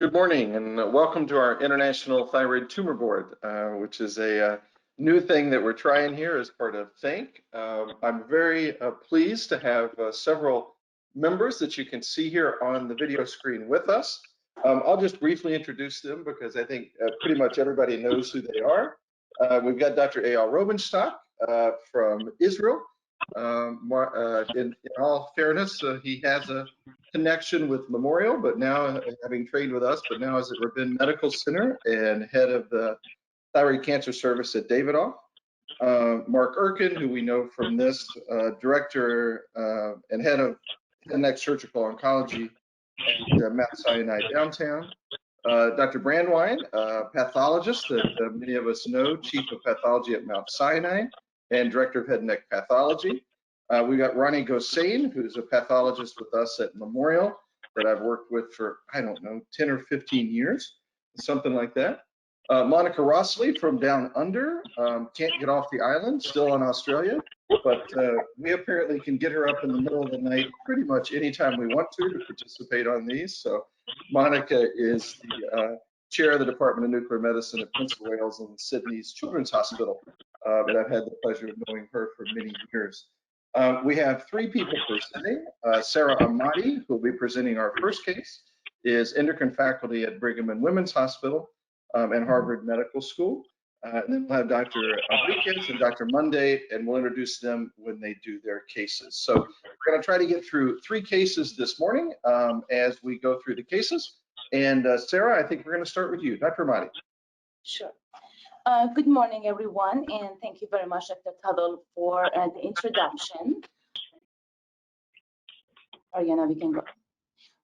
Good morning and welcome to our International Thyroid Tumor Board, which is a new thing that we're trying here as part of THINK. I'm very pleased to have several members that you can see here on the video screen with us. I'll just briefly introduce them because I think pretty much everybody knows who they are. We've got Dr. Eyal Robenshtok from Israel. In all fairness, he has a connection with Memorial, but now having trained with us, but now is at Rabin Medical Center and head of the thyroid cancer service at Davidoff. Mark Urken, who we know from this, director and head of head and neck surgical oncology at Mount Sinai downtown. Dr. Brandwein, pathologist that many of us know, chief of pathology at Mount Sinai and director of head and neck pathology. We got Ronald Ghossein, who's a pathologist with us at Memorial that I've worked with for, I don't know, 10 or 15 years, something like that. Monica Rossleigh from down under, can't get off the island, still in Australia, but we apparently can get her up in the middle of the night pretty much anytime we want to participate on these. So Monica is the chair of the Department of Nuclear Medicine at Prince of Wales and Sydney's Children's Hospital, and I've had the pleasure of knowing her for many years. We have three people presenting. Sara Ahmadi, who will be presenting our first case, is endocrine faculty at Brigham and Women's Hospital and Harvard Medical School. And then we'll have Dr. Henriquez and Dr. Mundi, and we'll introduce them when they do their cases. So we're going to try to get through three cases this morning as we go through the cases. And Sara, I think we're going to start with you. Dr. Ahmadi. Sure. Good morning, everyone, and thank you very much, Dr. Tuttle, for the introduction. Ariana, we can go.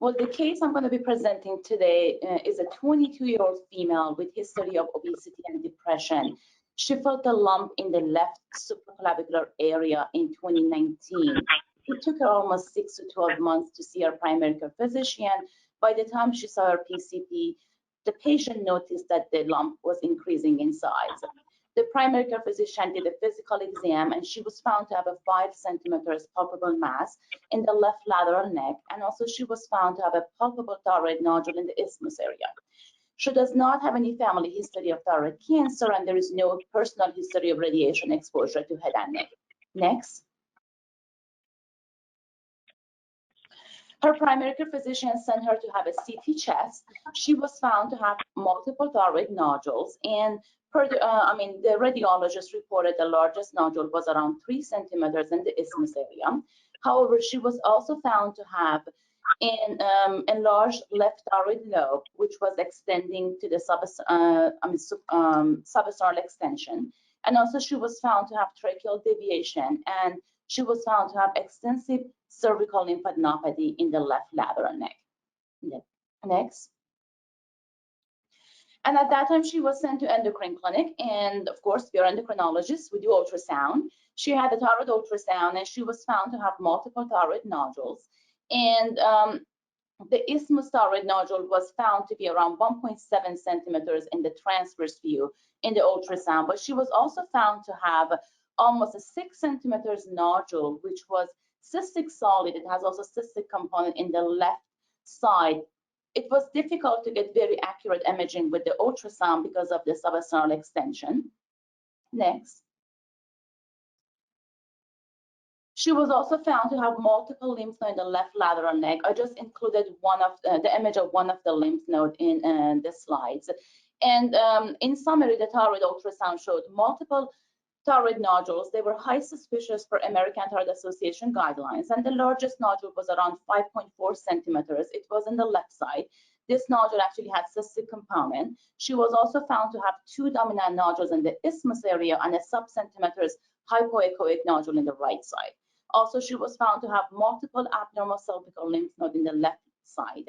Well, the case I'm going to be presenting today is a 22-year-old female with history of obesity and depression. She felt a lump in the left supraclavicular area in 2019. It took her almost 6 to 12 months to see her primary care physician. By the time she saw her PCP, the patient noticed that the lump was increasing in size. The primary care physician did a physical exam, and she was found to have a 5 centimeters palpable mass in the left lateral neck, and also she was found to have a palpable thyroid nodule in the isthmus area. She does not have any family history of thyroid cancer, and there is no personal history of radiation exposure to head and neck. Next. Her primary care physician sent her to have a CT chest. She was found to have multiple thyroid nodules, and the radiologist reported the largest nodule was around 3 centimeters in the isthmus area. However, she was also found to have an enlarged left thyroid lobe, which was extending to the subacromial extension. And also she was found to have tracheal deviation, and she was found to have extensive cervical lymphadenopathy in the left lateral neck. Next. And at that time, she was sent to endocrine clinic. And of course, we are endocrinologists, we do ultrasound. She had a thyroid ultrasound, and she was found to have multiple thyroid nodules. And the isthmus thyroid nodule was found to be around 1.7 centimeters in the transverse view in the ultrasound. But she was also found to have almost a 6 centimeters nodule, which was cystic solid. It has also cystic component in the left side. It was difficult to get very accurate imaging with the ultrasound because of the subacromial extension. Next. She was also found to have multiple lymph nodes in the left lateral neck. I just included one of the image of one of the lymph node in the slides. And in summary, the thyroid ultrasound showed multiple thyroid nodules. They were high suspicious for American Thyroid Association guidelines, and the largest nodule was around 5.4 centimeters. It was in the left side. This nodule actually had cystic component. She was also found to have 2 dominant nodules in the isthmus area and a sub-centimeters hypoechoic nodule in the right side. Also, she was found to have multiple abnormal cervical lymph nodes in the left side.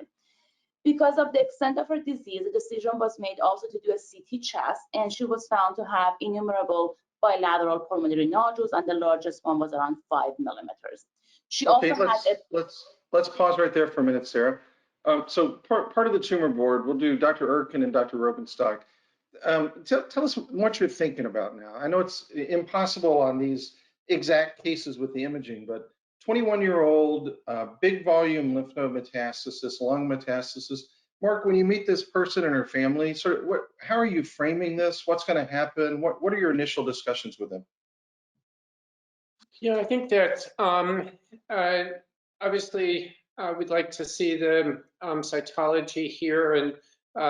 Because of the extent of her disease, a decision was made also to do a CT chest, and she was found to have innumerable bilateral pulmonary nodules, and the largest one was around 5 millimeters. She okay, also had let's pause right there for a minute, Sara. So part of the tumor board, we'll do Dr. Urken and Dr. Robenshtok. Tell us what you're thinking about now. I know it's impossible on these exact cases with the imaging, but 21-year-old, big volume lymph node metastasis, lung metastasis, Mark, when you meet this person and her family, sort of how are you framing this? What's going to happen? What are your initial discussions with them? Yeah, I think that obviously we'd like to see the cytology here and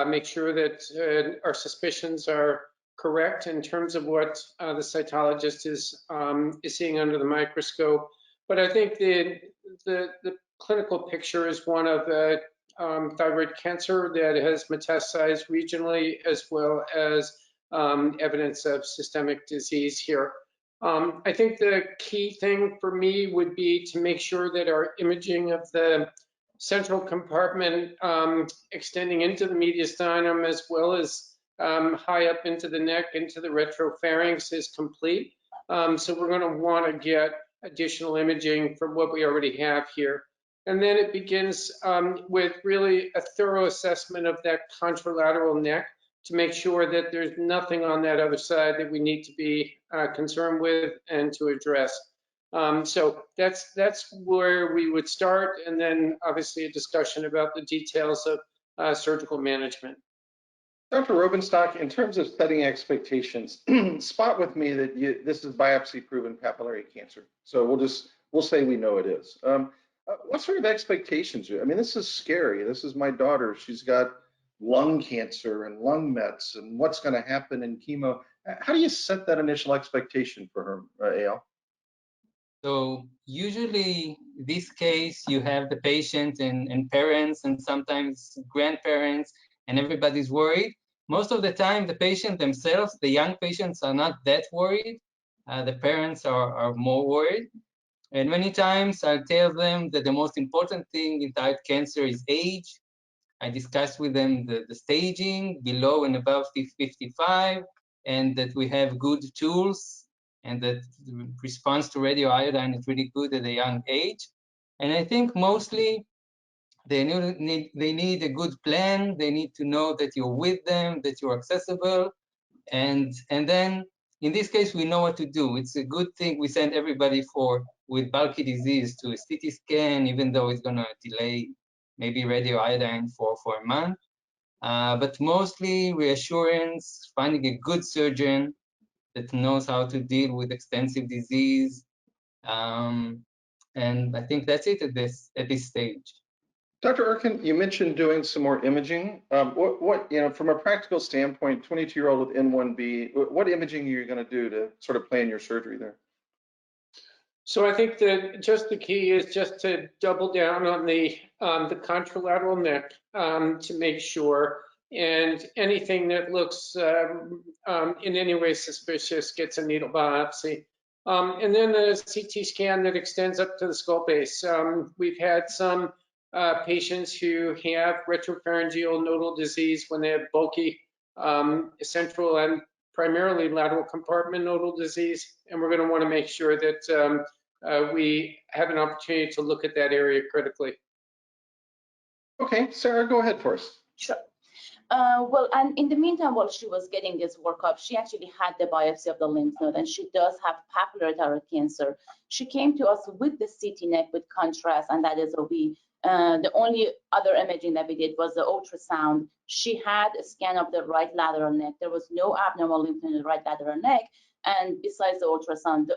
make sure that our suspicions are correct in terms of what the cytologist is seeing under the microscope. But I think the clinical picture is one of thyroid cancer that has metastasized regionally, as well as evidence of systemic disease here. I think the key thing for me would be to make sure that our imaging of the central compartment extending into the mediastinum, as well as high up into the neck, into the retropharynx, is complete. So we're going to want to get additional imaging from what we already have here. And then it begins with really a thorough assessment of that contralateral neck to make sure that there's nothing on that other side that we need to be concerned with and to address. So that's where we would start, and then obviously a discussion about the details of surgical management. Dr. Robenshtok, in terms of setting expectations, spot with me that this is biopsy-proven papillary cancer. So we'll say we know it is. What sort of expectations? I mean, this is scary. This is my daughter. She's got lung cancer and lung mets, and what's going to happen in chemo. How do you set that initial expectation for her, Eyal? So usually this case, you have the patient and parents and sometimes grandparents, and everybody's worried. Most of the time, the patient themselves, the young patients, are not that worried. The parents are more worried. And many times I'll tell them that the most important thing in thyroid cancer is age. I discuss with them the staging below and above 55, and that we have good tools, and that the response to radioiodine is really good at a young age. And I think mostly they need a good plan. They need to know that you're with them, that you're accessible. And then in this case, we know what to do. It's a good thing we send everybody with bulky disease to a CT scan, even though it's gonna delay maybe radioiodine for a month. But mostly reassurance, finding a good surgeon that knows how to deal with extensive disease. And I think that's it at this stage. Dr. Urken, you mentioned doing some more imaging. From a practical standpoint, 22-year-old with N1B, what imaging are you going to do to sort of plan your surgery there? So I think that just the key is just to double down on the contralateral neck to make sure, and anything that looks in any way suspicious gets a needle biopsy. And then a CT scan that extends up to the skull base. We've had some patients who have retropharyngeal nodal disease when they have bulky central and primarily lateral compartment nodal disease, and we're going to want to make sure that we have an opportunity to look at that area critically. Okay, Sara, go ahead for us. Sure. Well, and in the meantime, while she was getting this workup, she actually had the biopsy of the lymph node, and she does have papillary thyroid cancer. She came to us with the CT neck with contrast, and that is the only other imaging that we did was the ultrasound. She had a scan of the right lateral neck. There was no abnormal lymph node in the right lateral neck. And besides the ultrasound,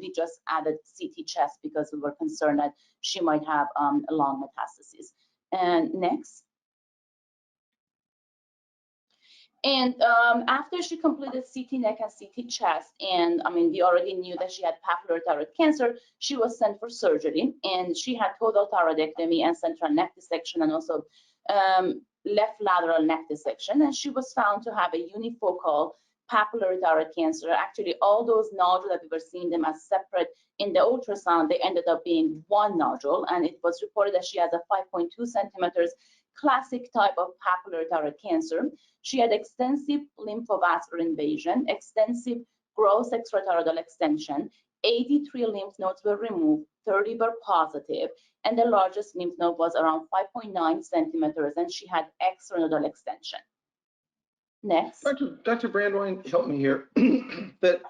we just added CT chest because we were concerned that she might have a lung metastasis. And next. And after she completed CT neck and CT chest, and we already knew that she had papillary thyroid cancer, she was sent for surgery, and she had total thyroidectomy and central neck dissection, and also left lateral neck dissection, and she was found to have a unifocal papillary thyroid cancer. Actually, all those nodules that we were seeing them as separate in the ultrasound, they ended up being one nodule, and it was reported that she has a 5.2 centimeters classic type of papillary thyroid cancer. She had extensive lymphovascular invasion, extensive gross extrathyroidal extension, 83 lymph nodes were removed, 30 were positive, and the largest lymph node was around 5.9 centimeters, and she had extranodal extension. Next. Dr. Brandwein, help me here. That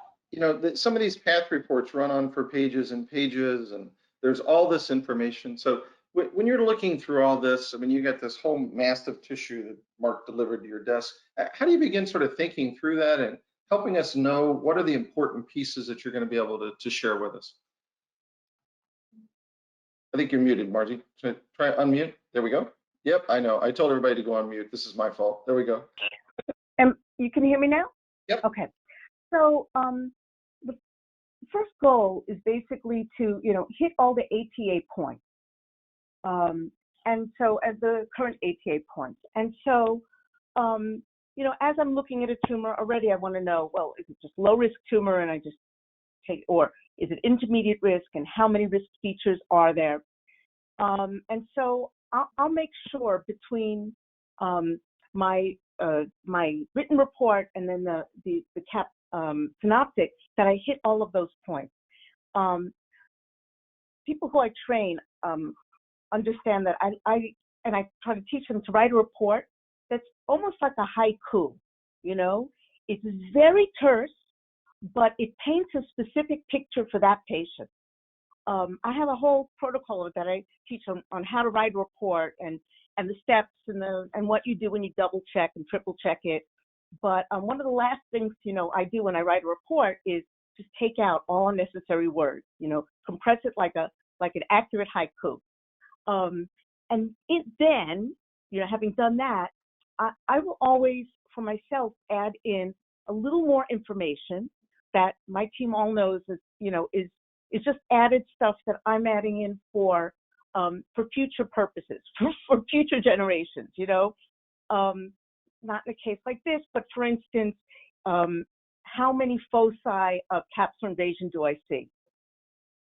some of these path reports run on for pages and pages, and there's all this information. So When you're looking through all this, I mean, you got this whole mass of tissue that Mark delivered to your desk. How do you begin sort of thinking through that and helping us know what are the important pieces that you're going to be able to share with us? I think you're muted, Margie. Try unmute. There we go. Yep, I know. I told everybody to go on mute. This is my fault. There we go. And you can hear me now? Yep. Okay. So the first goal is basically to, hit all the ATA points. And so as the current ATA points. And so, as I'm looking at a tumor already, I want to know, well, is it just low risk tumor and I just take, or is it intermediate risk and how many risk features are there? And so I'll make sure between my written report and then the CAP synoptic that I hit all of those points. People who I train understand that I try to teach them to write a report that's almost like a haiku, It's very terse, but it paints a specific picture for that patient. I have a whole protocol that I teach on how to write a report and the steps and what you do when you double check and triple check it. But one of the last things, I do when I write a report is just take out all unnecessary words, compress it like an accurate haiku. And then, having done that, I will always, for myself, add in a little more information that my team all knows is just added stuff that I'm adding in for future purposes, for future generations, not in a case like this, but for instance, how many foci of capsular invasion do I see?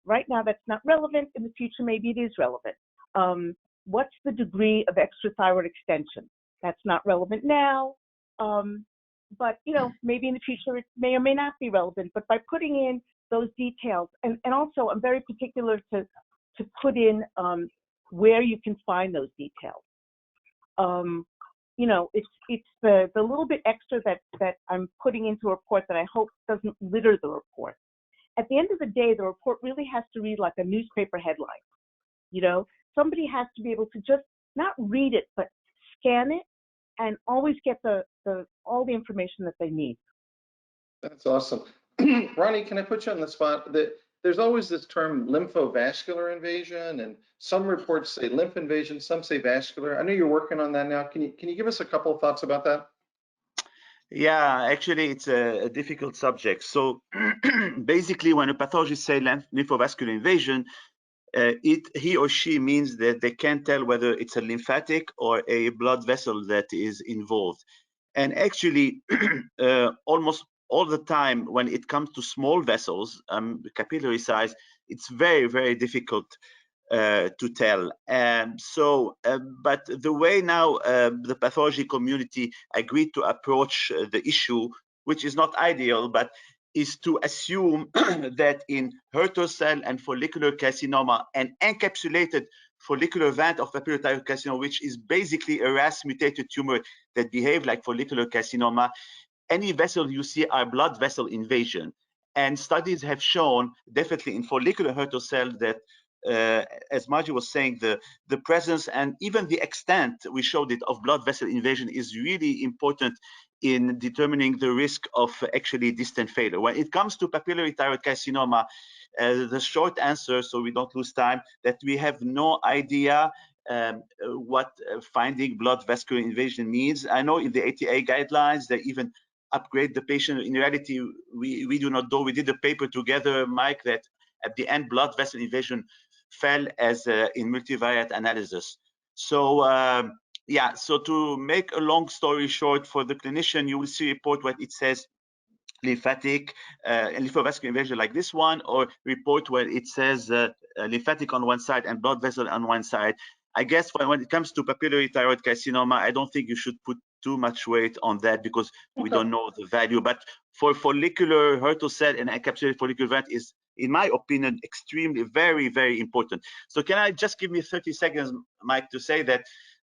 Right now, that's not relevant. In the future, maybe it is relevant. What's the degree of extrathyroid extension? That's not relevant now, but maybe in the future it may or may not be relevant. But by putting in those details, and also I'm very particular to put in where you can find those details. It's the little bit extra that I'm putting into a report that I hope doesn't litter the report. At the end of the day, the report really has to read like a newspaper headline. Somebody has to be able to just not read it, but scan it and always get all the information that they need. That's awesome. Ronnie, can I put you on the spot? There's always this term lymphovascular invasion, and some reports say lymph invasion, some say vascular. I know you're working on that now. Can you give us a couple of thoughts about that? Yeah, actually, it's a difficult subject. So basically, when a pathologist says lymphovascular invasion, he or she means that they can't tell whether it's a lymphatic or a blood vessel that is involved. And actually, almost all the time, when it comes to small vessels, capillary size, it's very, very difficult to tell. But the way now the pathology community agreed to approach the issue, which is not ideal, but is to assume that in HER2 cell and follicular carcinoma, an encapsulated follicular vent of papillary thyroid carcinoma, which is basically a RAS mutated tumor that behave like follicular carcinoma, any vessel you see are blood vessel invasion. And studies have shown, definitely in follicular HER2 cell, that as Margie was saying, the presence and even the extent, we showed it, of blood vessel invasion is really important in determining the risk of actually distant failure. When it comes to papillary thyroid carcinoma, the short answer, so we don't lose time, that we have no idea what finding blood vascular invasion means. I know in the ATA guidelines, they even upgrade the patient. In reality, we do not know. We did a paper together, Mike, that at the end, blood vessel invasion fell as in multivariate analysis. So yeah, so to make a long story short, for the clinician, you will see a report where it says lymphatic and lymphovascular invasion like this one, or report where it says lymphatic on one side and blood vessel on one side. I guess when it comes to papillary thyroid carcinoma, I don't think you should put too much weight on that because we don't know the value. But for follicular HER2 cell and encapsulated follicular vent is, in my opinion, extremely, very, very important. So can I just give me 30 seconds, Mike, to say that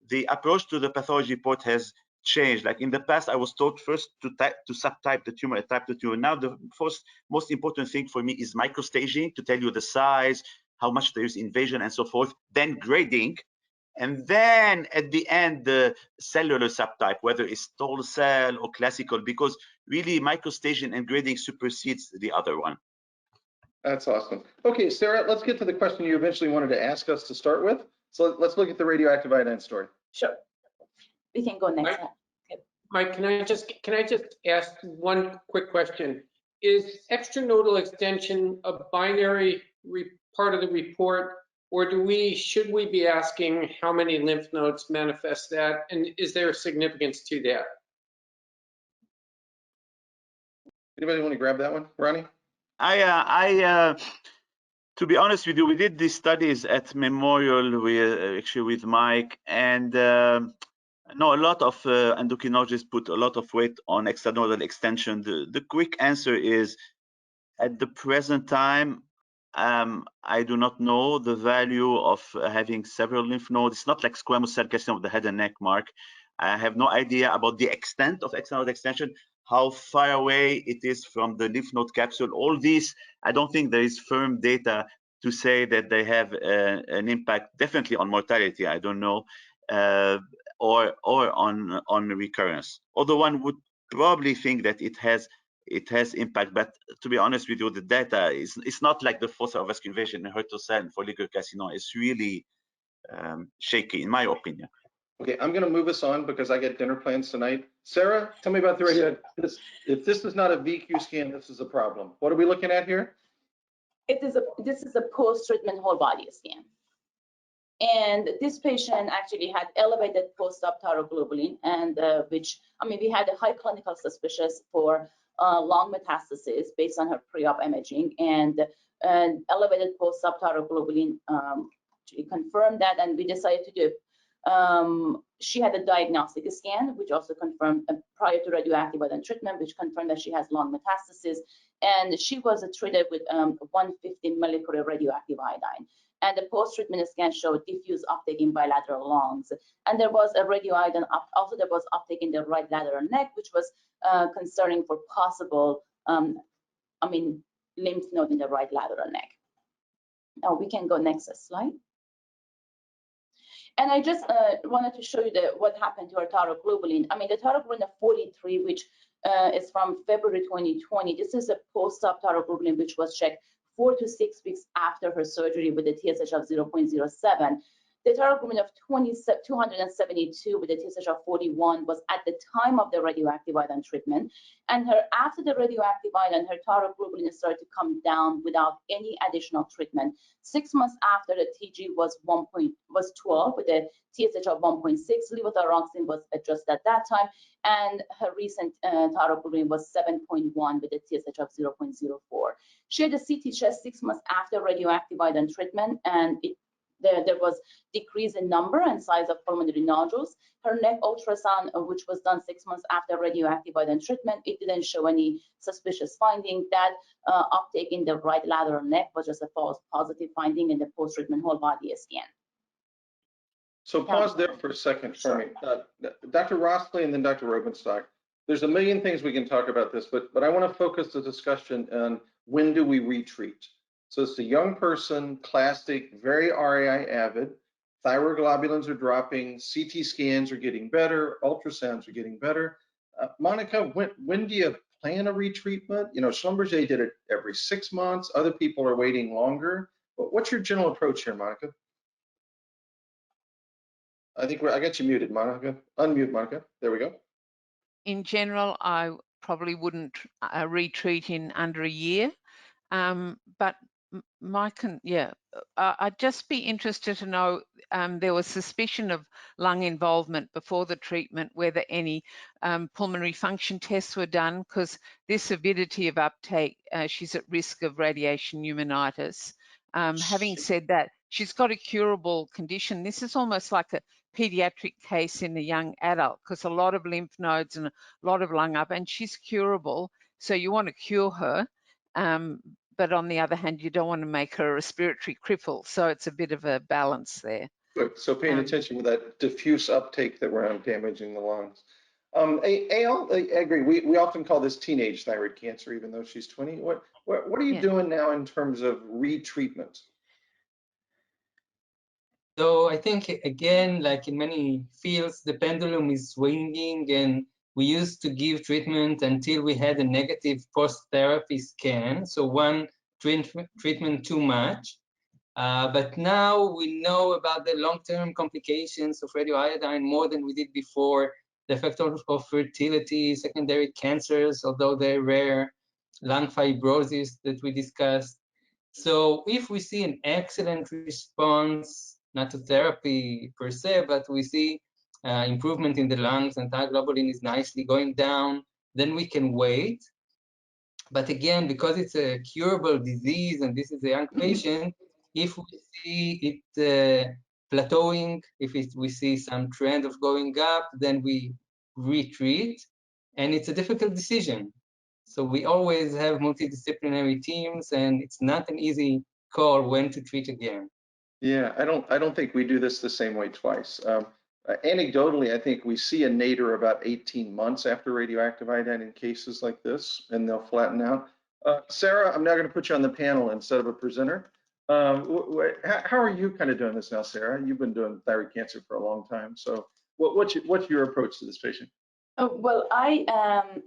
the approach to the pathology report has changed. Like in the past, I was taught first to subtype the tumor, type the tumor. Now the first most important thing for me is microstaging, to tell you the size, how much there is invasion and so forth, then grading, and then at the end, the cellular subtype, whether it's tall cell or classical, because really microstaging and grading supersedes the other one. That's awesome. Okay, Sarah, let's get to the question you eventually wanted to ask us to start with. So let's look at the radioactive iodine story. Sure. We can go next. Mike, can I just ask one quick question? Is extranodal extension a binary part of the report, or should we be asking how many lymph nodes manifest that, and is there a significance to that? Anybody want to grab that one, Ronnie? To be honest with you, we did these studies at Memorial actually with Mike, and no, a lot of endocrinologists put a lot of weight on extranodal extension. The quick answer is, at the present time, I do not know the value of having several lymph nodes. It's not like squamous cell carcinoma of the head and neck, Mark. I have no idea about the extent of extranodal extension, how far away it is from the lymph node capsule. All these, I don't think there is firm data to say that they have an impact, definitely on mortality, I don't know, or on recurrence. Although one would probably think that it has impact, but to be honest with you, the data it's not like the fossa vascular invasion in HER2 cell and follicular carcinoma. It's really shaky, in my opinion. Okay, I'm going to move us on because I get dinner plans tonight. Sarah, tell me about the radio. If this is not a VQ scan, this is a problem. What are we looking at here? This is a post-treatment whole body scan. And this patient actually had elevated post-op thyroglobulin, and we had a high clinical suspicious for lung metastasis based on her pre-op imaging, and elevated post-op thyroglobulin confirmed that, and we decided to do. She had a diagnostic scan, which also confirmed prior to radioactive iodine treatment, which confirmed that she has lung metastasis, and she was treated with 150 millicurie radioactive iodine. And the post-treatment scan showed diffuse uptake in bilateral lungs. And there was a radioiodine, also there was uptake in the right lateral neck, which was concerning for possible, lymph node in the right lateral neck. Now we can go next slide. And I just wanted to show you what happened to our thyroglobulin. The thyroglobulin of 43, which is from February 2020. This is a post-op thyroglobulin, which was checked 4 to 6 weeks after her surgery with a TSH of 0.07. The thyroglobulin of 272 with a TSH of 41 was at the time of the radioactive iodine treatment. And after the radioactive iodine, her thyroglobulin started to come down without any additional treatment. 6 months after, the TG was 12 with a TSH of 1.6. Levothyroxine was adjusted at that time, and her recent thyroglobulin was 7.1 with a TSH of 0.04. She had a CT chest 6 months after radioactive iodine treatment, and there was decrease in number and size of pulmonary nodules. Her neck ultrasound, which was done 6 months after radioactive iodine treatment, it didn't show any suspicious finding. That uptake in the right lateral neck was just a false positive finding in the post-treatment whole body scan. So pause there for a second for me. Dr. Rossleigh and then Dr. Robenshtok. There's a million things we can talk about this, but I want to focus the discussion on when do we retreat. So it's a young person, classic, very RAI avid, thyroid globulins are dropping, CT scans are getting better, ultrasounds are getting better. Monica, when do you plan a retreatment? Schlumberger did it every 6 months. Other people are waiting longer. But what's your general approach here, Monica? I think I got you muted, Monica. Unmute, Monica. There we go. In general, I probably wouldn't retreat in under a year. But Mike, I'd just be interested to know, there was suspicion of lung involvement before the treatment, whether any pulmonary function tests were done, because this avidity of uptake, she's at risk of radiation pneumonitis. Having said that, she's got a curable condition. This is almost like a pediatric case in a young adult, because a lot of lymph nodes and a lot of lung up, and she's curable, so you want to cure her. But on the other hand, you don't want to make her a respiratory cripple. So it's a bit of a balance there. Good. So paying attention to that diffuse uptake that we're damaging the lungs. Eyal, I agree. We often call this teenage thyroid cancer, even though she's 20. What are you doing now in terms of retreatment? So I think, again, like in many fields, the pendulum is swinging, and we used to give treatment until we had a negative post-therapy scan. So one treatment too much. But now we know about the long-term complications of radioiodine more than we did before. The effect of fertility, secondary cancers, although they're rare, lung fibrosis that we discussed. So if we see an excellent response, not to therapy per se, but we see improvement in the lungs and thyroglobulin is nicely going down, then we can wait. But again, because it's a curable disease and this is a young patient, if we see it plateauing, if we see some trend of going up, then we retreat, and it's a difficult decision. So we always have multidisciplinary teams, and it's not an easy call when to treat again. Yeah, I don't think we do this the same way twice. Anecdotally, I think we see a nadir about 18 months after radioactive iodine in cases like this, and they'll flatten out. Sara, I'm now going to put you on the panel instead of a presenter. How are you kind of doing this now, Sara? You've been doing thyroid cancer for a long time. So what's your approach to this patient? Well, I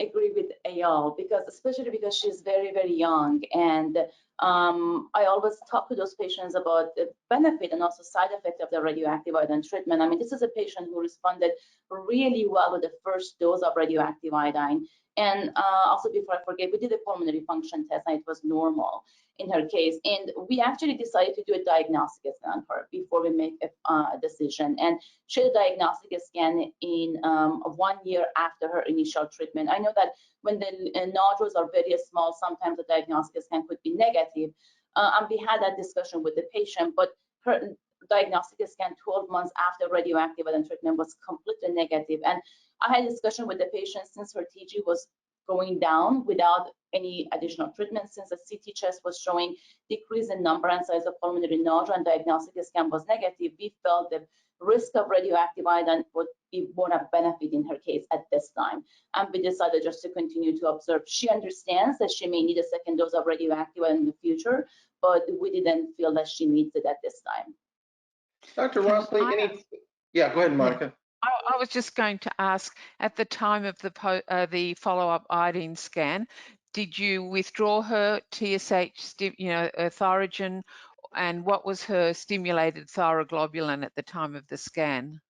agree with Eyal, especially because she's very, very young, and I always talk to those patients about the benefit and also side effect of the radioactive iodine treatment. I mean, this is a patient who responded really well with the first dose of radioactive iodine. And also, before I forget, we did a pulmonary function test, and it was normal in her case. And we actually decided to do a diagnostic scan on her before we make a decision. And she had a diagnostic scan in 1 year after her initial treatment. I know that when the nodules are very small, sometimes the diagnostic scan could be negative. And we had that discussion with the patient, but her diagnostic scan 12 months after radioactive iodine treatment was completely negative. And I had a discussion with the patient since her TG was going down without any additional treatment, since the CT chest was showing decrease in number and size of pulmonary nodule and diagnostic scan was negative. We felt the risk of radioactive iodine would be more of benefit in her case at this time. And we decided just to continue to observe. She understands that she may need a second dose of radioactive iodine in the future, but we didn't feel that she needs it at this time. Dr. Rossleigh, yeah, go ahead, Monica. I was just going to ask, at the time of the follow-up iodine scan, did you withdraw her TSH, thyrogen, and what was her stimulated thyroglobulin at the time of the scan?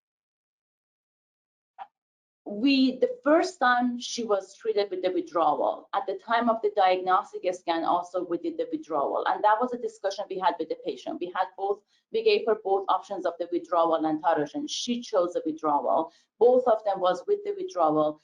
The first time she was treated with the withdrawal. At the time of the diagnostic scan, also we did the withdrawal, and that was a discussion we had with the patient. We gave her both options of the withdrawal and thyrogen. She chose the withdrawal. Both of them was with the withdrawal.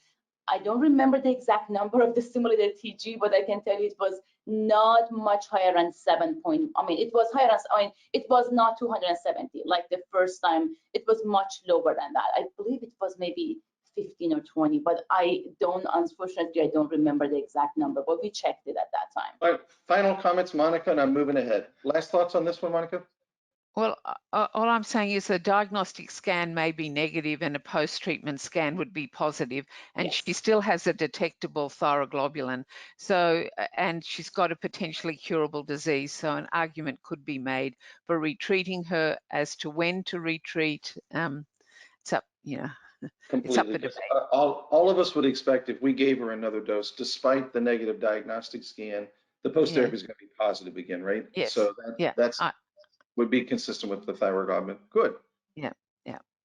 I don't remember the exact number of the stimulated TG, but I can tell you it was not much higher than 7 point. I mean, it was higher than, it was not 270 like the first time. It was much lower than that. I believe it was maybe 15 or 20, but unfortunately, I don't remember the exact number, but we checked it at that time. All right, final comments, Monica, and I'm moving ahead. Last thoughts on this one, Monica? Well, all I'm saying is a diagnostic scan may be negative and a post-treatment scan would be positive, and Yes. she still has a detectable thyroglobulin. So, and she's got a potentially curable disease. So an argument could be made for retreating her. As to when to retreat, it's up, it's up for debate. All of us would expect if we gave her another dose, despite the negative diagnostic scan, the post-therapy is going to be positive again, right? Yes. So that's would be consistent with the thyroid globulin. Good. Yeah.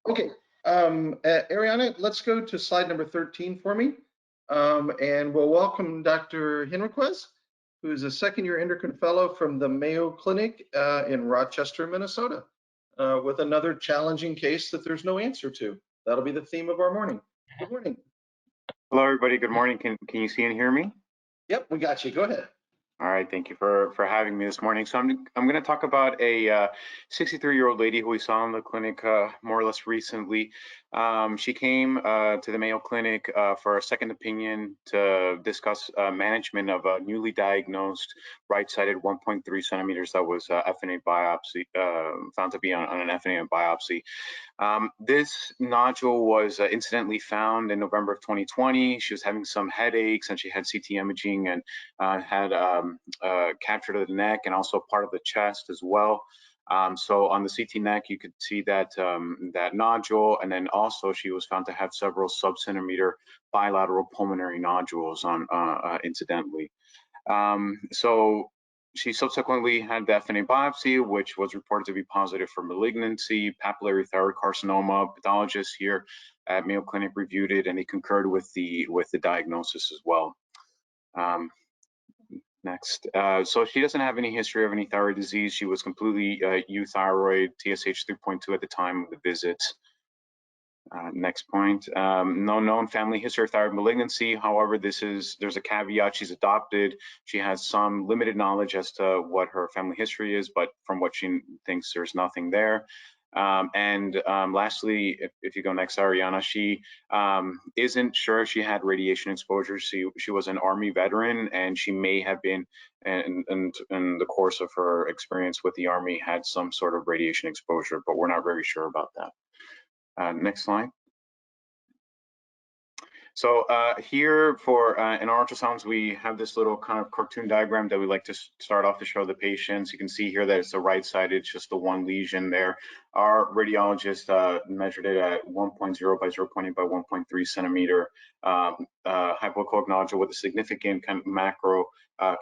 Okay. Ariana, let's go to slide number 13 for me. And we'll welcome Dr. Henriquez, who's a second-year endocrine fellow from the Mayo Clinic in Rochester, Minnesota, with another challenging case that there's no answer to. That'll be the theme of our morning. Good morning. Hello, everybody. Good morning. Can you see and hear me? Yep, we got you. Go ahead. All right, thank you for having me this morning. So I'm going to talk about a 63-year-old lady who we saw in the clinic more or less recently. She came to the Mayo Clinic for a second opinion to discuss management of a newly diagnosed right-sided 1.3 centimeters that was FNA biopsy, found to be on an FNA biopsy. This nodule was incidentally found in November of 2020. She was having some headaches and she had CT imaging and had captured the neck and also part of the chest as well. So on the CT neck, you could see that that nodule, and then also she was found to have several sub-centimeter bilateral pulmonary nodules on incidentally. So she subsequently had the FNA biopsy, which was reported to be positive for malignancy, papillary thyroid carcinoma. Pathologists here at Mayo Clinic reviewed it, and he concurred with the diagnosis as well. Next, so she doesn't have any history of any thyroid disease. She was completely euthyroid, TSH 3.2 at the time of the visit. Next point, no known family history of thyroid malignancy. However, there's a caveat. She's adopted. She has some limited knowledge as to what her family history is, but from what she thinks, there's nothing there. Lastly, if you go next, Ariana, she isn't sure she had radiation exposure. She was an Army veteran, and she may have been, in the course of her experience with the Army, had some sort of radiation exposure, but we're not very sure about that. Next slide. So here for in our ultrasounds, we have this little kind of cartoon diagram that we like to start off to show the patients. You can see here that it's the right side, it's just the one lesion there. Our radiologist measured it at 1.0 by 0.8 by 1.3 centimeter hypoechoic nodule with a significant kind of macro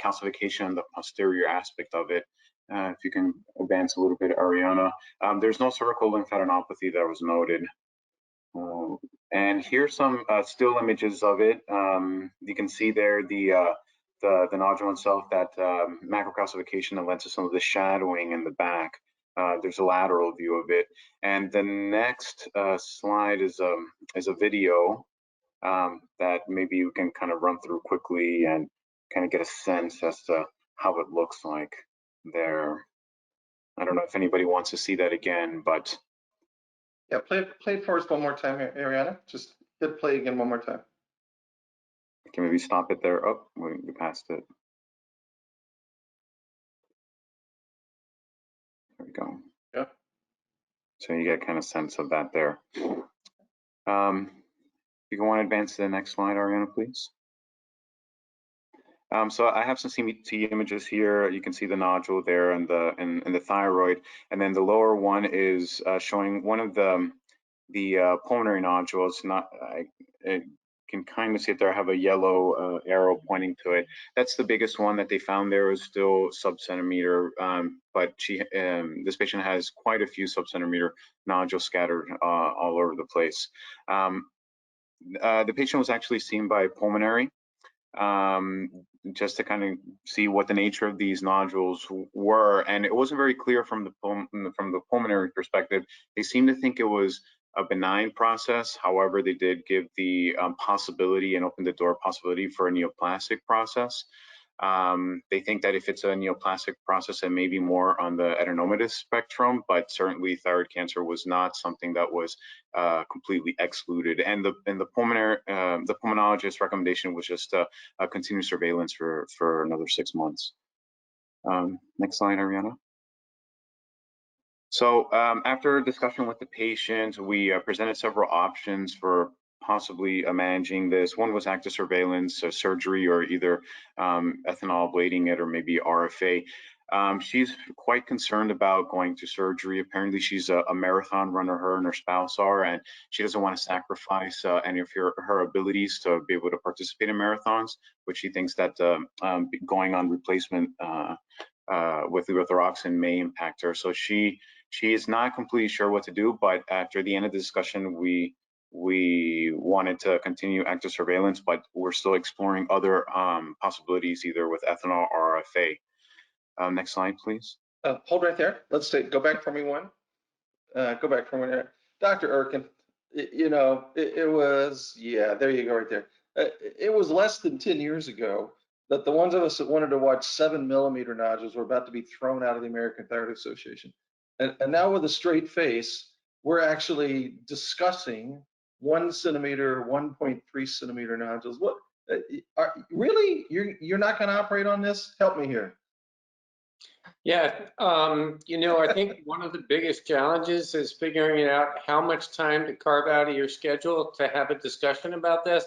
calcification on the posterior aspect of it. If you can advance a little bit, Ariana. There's no cervical lymphadenopathy that was noted. And here's some still images of it. You can see there the nodule itself, that macrocalcification that led to some of the shadowing in the back. There's a lateral view of it. And the next slide is a video that maybe you can kind of run through quickly and kind of get a sense as to how it looks like there. I don't know if anybody wants to see that again, but yeah, play it for us one more time, Ariana. Just hit play again one more time. I can maybe stop it there. Oh, we passed it. There we go. Yeah. So you get kind of sense of that there. You can want to advance to the next slide, Ariana, please. So I have some CT images here. You can see the nodule there and the thyroid, and then the lower one is showing one of the pulmonary nodules. I can kind of see it there. I have a yellow arrow pointing to it. That's the biggest one that they found. There is still sub-centimeter, but this patient has quite a few sub-centimeter nodules scattered all over the place. The patient was actually seen by pulmonary. Just to kind of see what the nature of these nodules were, and it wasn't very clear from the pulmonary perspective. They seemed to think it was a benign process. However, they did give the possibility and open the door possibility for a neoplastic process. They think that if it's a neoplastic process, it may be more on the adenomatous spectrum, but certainly thyroid cancer was not something that was completely excluded. And the pulmonologist's recommendation was just continue surveillance for another 6 months. Next slide, Ariana. So after a discussion with the patient, we presented several options for possibly managing this. One was active surveillance, surgery, or either ethanol ablating it, or maybe RFA. She's quite concerned about going to surgery. Apparently she's a marathon runner, her and her spouse are, and she doesn't want to sacrifice any of her abilities to be able to participate in marathons, which she thinks that going on replacement with levothyroxine may impact her. So she is not completely sure what to do, but after the end of the discussion, we wanted to continue active surveillance, but we're still exploring other possibilities, either with ethanol or RFA. Next slide, please. Hold right there. Let's go back for me one. Go back for one. Dr. Urken, it was, yeah, there you go right there. It was less than 10 years ago that the ones of us that wanted to watch 7mm nodules were about to be thrown out of the American Thyroid Association. And now with a straight face, we're actually discussing 1 centimeter, 1.3 centimeter nodules. What, really? You're not going to operate on this? Help me here. Yeah, I think one of the biggest challenges is figuring out how much time to carve out of your schedule to have a discussion about this.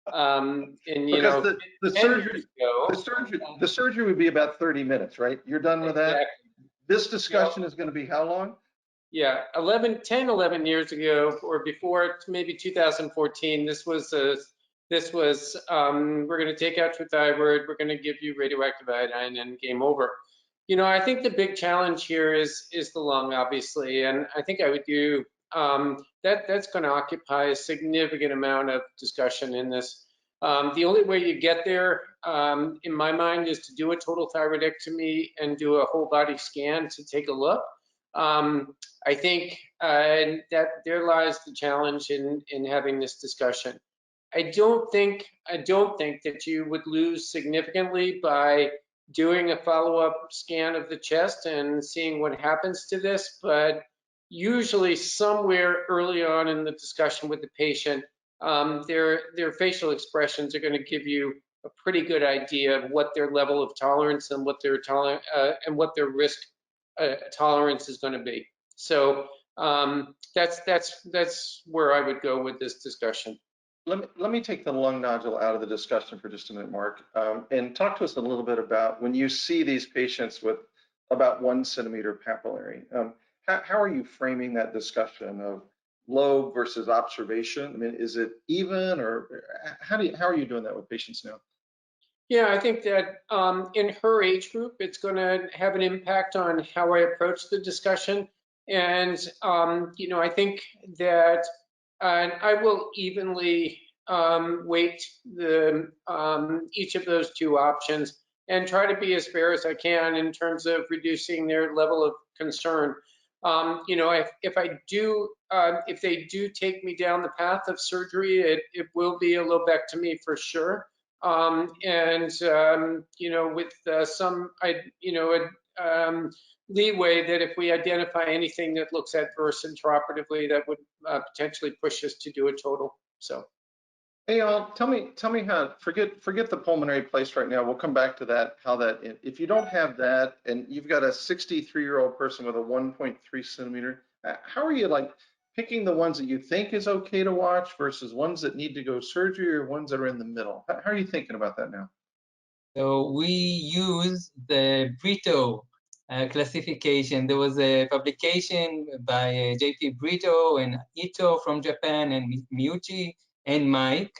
Because the surgery would be about 30 minutes, right? You're done with that? This discussion is going to be how long? Yeah, 11 years ago, or before, maybe 2014, this was we're going to take out your thyroid, we're going to give you radioactive iodine, and game over. You know, I think the big challenge here is the lung, obviously, and I think I would do that's going to occupy a significant amount of discussion in this. The only way you get there, in my mind, is to do a total thyroidectomy and do a whole body scan to take a look. I think that there lies the challenge in having this discussion. I don't think that you would lose significantly by doing a follow-up scan of the chest and seeing what happens to this, but usually somewhere early on in the discussion with the patient, their facial expressions are going to give you a pretty good idea of what their level of tolerance and what their risk tolerance is going to be. So that's where I would go with this discussion. Let me take the lung nodule out of the discussion for just a minute, Mark, and talk to us a little bit about when you see these patients with about 1 centimeter papillary. How are you framing that discussion of lobe versus observation? I mean, is it even, or how are you doing that with patients now? Yeah, I think that in her age group, it's going to have an impact on how I approach the discussion. And, you know, I think that I will evenly weight each of those two options and try to be as fair as I can in terms of reducing their level of concern. You know, if they do take me down the path of surgery, it will be a lobectomy for sure. You know, with some, leeway that if we identify anything that looks adverse intraoperatively, that would potentially push us to do a total. So. Hey, tell me how, forget the pulmonary place right now. We'll come back to that, how that, if you don't have that and you've got a 63-year-old person with a 1.3 centimeter, how are you like picking the ones that you think is okay to watch versus ones that need to go surgery or ones that are in the middle? How are you thinking about that now? So we use the Brito classification. There was a publication by JP Brito and Ito from Japan and Miyuchi and Mike,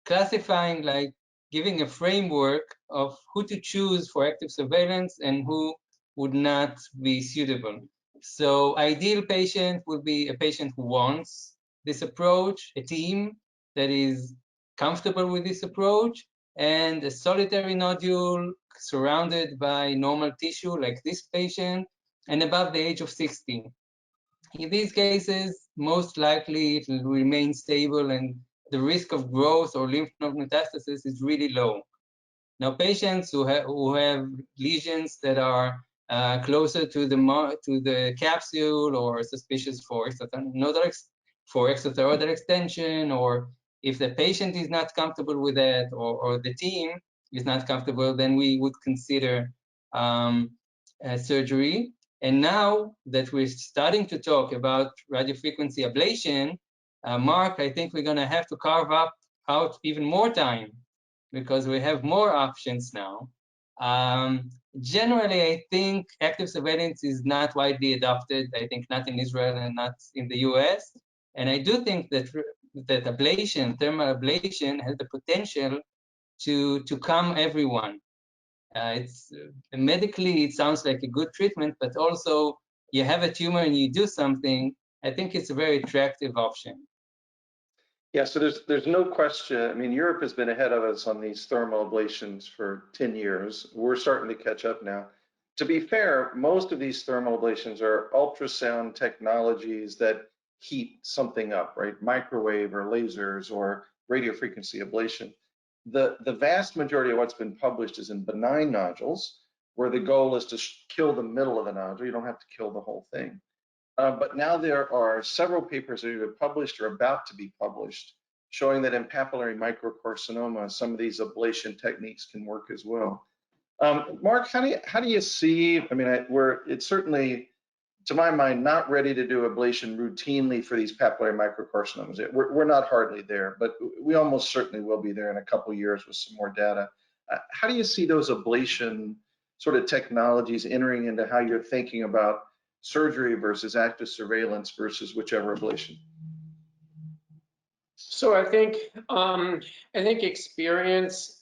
classifying, like giving a framework of who to choose for active surveillance and who would not be suitable. So ideal patient would be a patient who wants this approach, a team that is comfortable with this approach, and a solitary nodule surrounded by normal tissue like this patient and above the age of 60. In these cases, most likely it will remain stable and the risk of growth or lymph node metastasis is really low. Now, patients who have lesions that are closer to the capsule or suspicious for extrathyroidal extension, or if the patient is not comfortable with that, or the team is not comfortable, then we would consider surgery. And now that we're starting to talk about radiofrequency ablation, Mark, I think we're going to have to carve out even more time because we have more options now. Generally, I think active surveillance is not widely adopted. I think not in Israel and not in the US. And I do think that ablation, thermal ablation, has the potential to calm everyone. It's medically, it sounds like a good treatment, but also you have a tumor and you do something. I think it's a very attractive option. Yeah, so there's no question. I mean, Europe has been ahead of us on these thermal ablations for 10 years. We're starting to catch up now. To be fair, most of these thermal ablations are ultrasound technologies that heat something up, right? Microwave or lasers or radiofrequency ablation. The vast majority of what's been published is in benign nodules, where the goal is to kill the middle of the nodule. You don't have to kill the whole thing. But now there are several papers that are either published or about to be published showing that in papillary microcarcinoma, some of these ablation techniques can work as well. Mark, how do you see, I mean, it's certainly, to my mind, not ready to do ablation routinely for these papillary microcarcinomas. We're not hardly there, but we almost certainly will be there in a couple of years with some more data. How do you see those ablation sort of technologies entering into how you're thinking about surgery versus active surveillance versus whichever ablation? So I think experience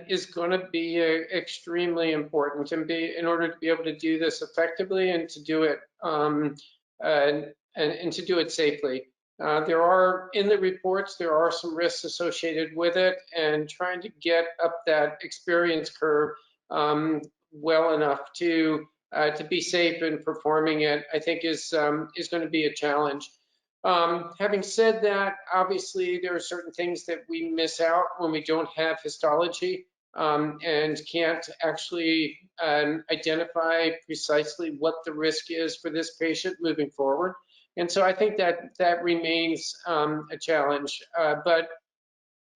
is going to be extremely important, and in order to be able to do this effectively and to do it and to do it safely. There are in the reports there are some risks associated with it, and trying to get up that experience curve well enough to be safe in performing it, I think is going to be a challenge. Having said that, obviously there are certain things that we miss out when we don't have histology and can't actually identify precisely what the risk is for this patient moving forward. And so I think that remains a challenge. But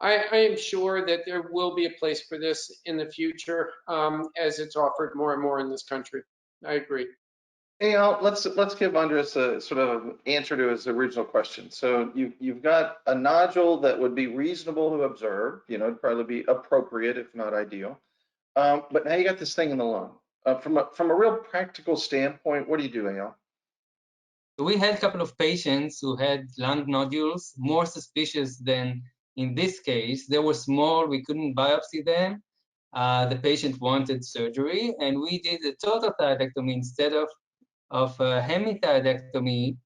I am sure that there will be a place for this in the future as it's offered more and more in this country. I agree. Eyal, let's give Andres a sort of answer to his original question. So you've got a nodule that would be reasonable to observe, you know, it'd probably be appropriate if not ideal. But now you got this thing in the lung. From a real practical standpoint, what do you do, Eyal? We had a couple of patients who had lung nodules, more suspicious than in this case. They were small, we couldn't biopsy them. The patient wanted surgery, and we did a total thyroidectomy instead of hemithyroidectomy.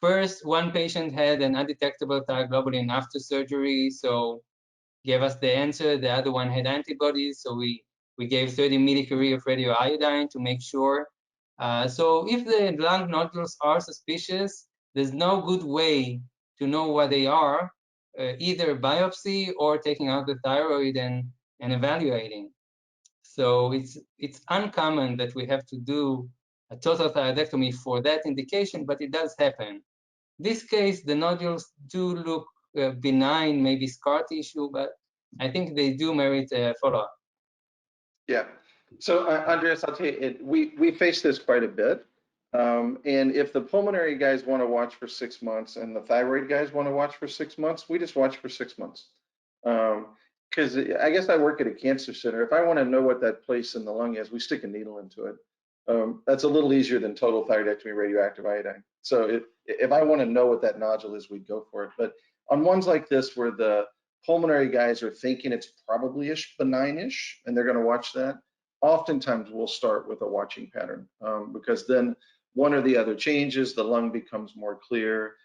First, one patient had an undetectable thyroglobulin after surgery, so gave us the answer. The other one had antibodies, so we gave 30 millicurie of radioiodine to make sure. So if the lung nodules are suspicious, there's no good way to know what they are, either biopsy or taking out the thyroid and evaluating. So it's uncommon that we have to do a total thyroidectomy for that indication, but it does happen. This case, the nodules do look benign, maybe scar tissue, but I think they do merit a follow-up. Yeah. So Andreas, I'll tell you, we face this quite a bit. And if the pulmonary guys want to watch for 6 months and the thyroid guys want to watch for 6 months, we just watch for 6 months. Because I guess I work at a cancer center. If I want to know what that place in the lung is, we stick a needle into it. That's a little easier than total thyroidectomy radioactive iodine. So if I want to know what that nodule is, we'd go for it. But on ones like this where the pulmonary guys are thinking it's probably-ish, benign-ish, and they're going to watch that, oftentimes we'll start with a watching pattern because then one or the other changes, the lung becomes more clear.